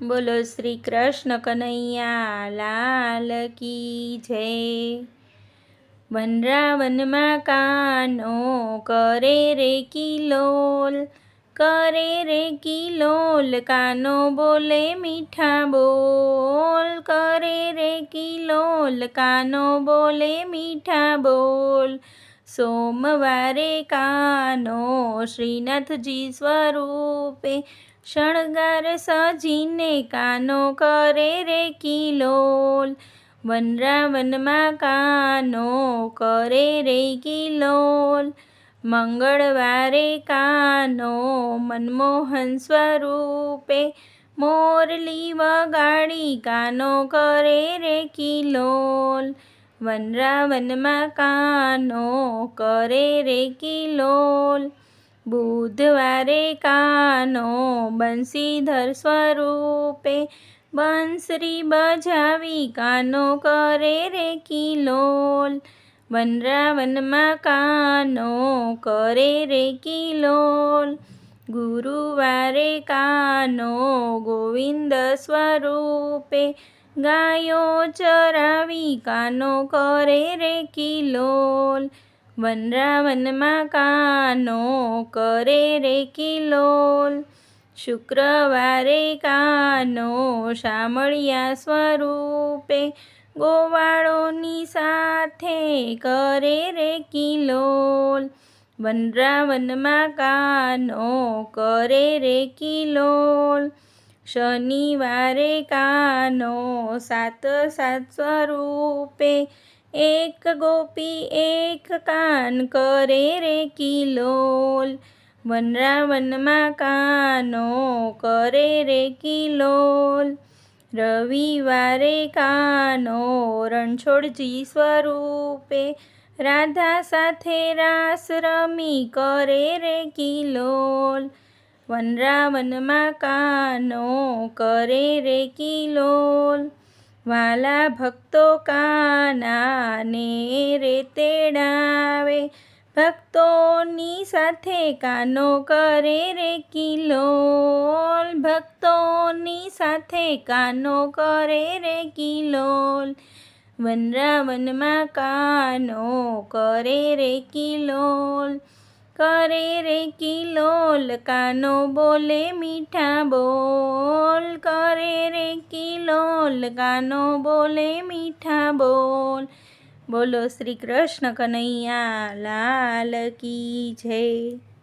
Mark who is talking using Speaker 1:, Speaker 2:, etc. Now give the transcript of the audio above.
Speaker 1: બોલો શ્રી કૃષ્ણ કનૈયા લાલ કી જય। વનરાવનમાં કાનો કરે રે કિલોલ, કરે રે કિલોલ, કાનો બોલે મીઠા બોલ, કરે રે કિલોલ, કાનો બોલે મીઠા બોલ। સોમવારે કાનો શ્રીનાથજી સ્વરૂપે શણગાર સજીને કાનો કરે રે કિલોલ। વનરાવનમાં કાનો કરે રે કિલોલ। મંગળવારે કાનો મનમોહન સ્વરૂપે મોરલી વગાડી કાનો કરે રે કિલોલ। વનરાવનમાં કાનો કરે રે કિલોલ। બુધવારે કાનો બંસીધર સ્વરૂપે બંસરી બજાવી કાનો કરે રે કિલોલ। વનરાવનમાં કાનો કરે રે કિલોલ। ગુરુવારે કાનો ગોવિંદ સ્વરૂપે ગાયો ચરાવી કાનો કરે રે કિલોલ। વનરાવનમાં કાનો કરે રે કિલોલ। શુક્રવારે કાનો શામળિયા સ્વરૂપે ગોવાળોની સાથે કરે રે કિલોલ। વનરાવનમાં કાનો કરે રે કિલોલ। શનિવારે કાનો સાત સ્વરૂપે એક ગોપી એક કાન કરે રે કિલોલ। વનરાવનમાં કાનો કરે રે કિલોલ। રવિવારે કાનો રણછોડજી સ્વરૂપે રાધા સાથે રાસ રમી કરે રે કિલોલ। વનરાવનમાં કાનો કરે રે કિલોલ। વાલા ભક્તો કાનાને રે તેડાવે, ભક્તોની સાથે કાનો કરે રે કિલોલ। ભક્તોની સાથે કાનો કરે રે કિલોલ। વનરાવનમાં કાનો કરે રે કિલોલ, કરે રે કિલોલ, કાનો બોલે મીઠા બોલ, કરે રે કિલોલ, કાનો બોલે મીઠા બોલ। બોલો શ્રી કૃષ્ણ કનૈયા લાલ કી જય।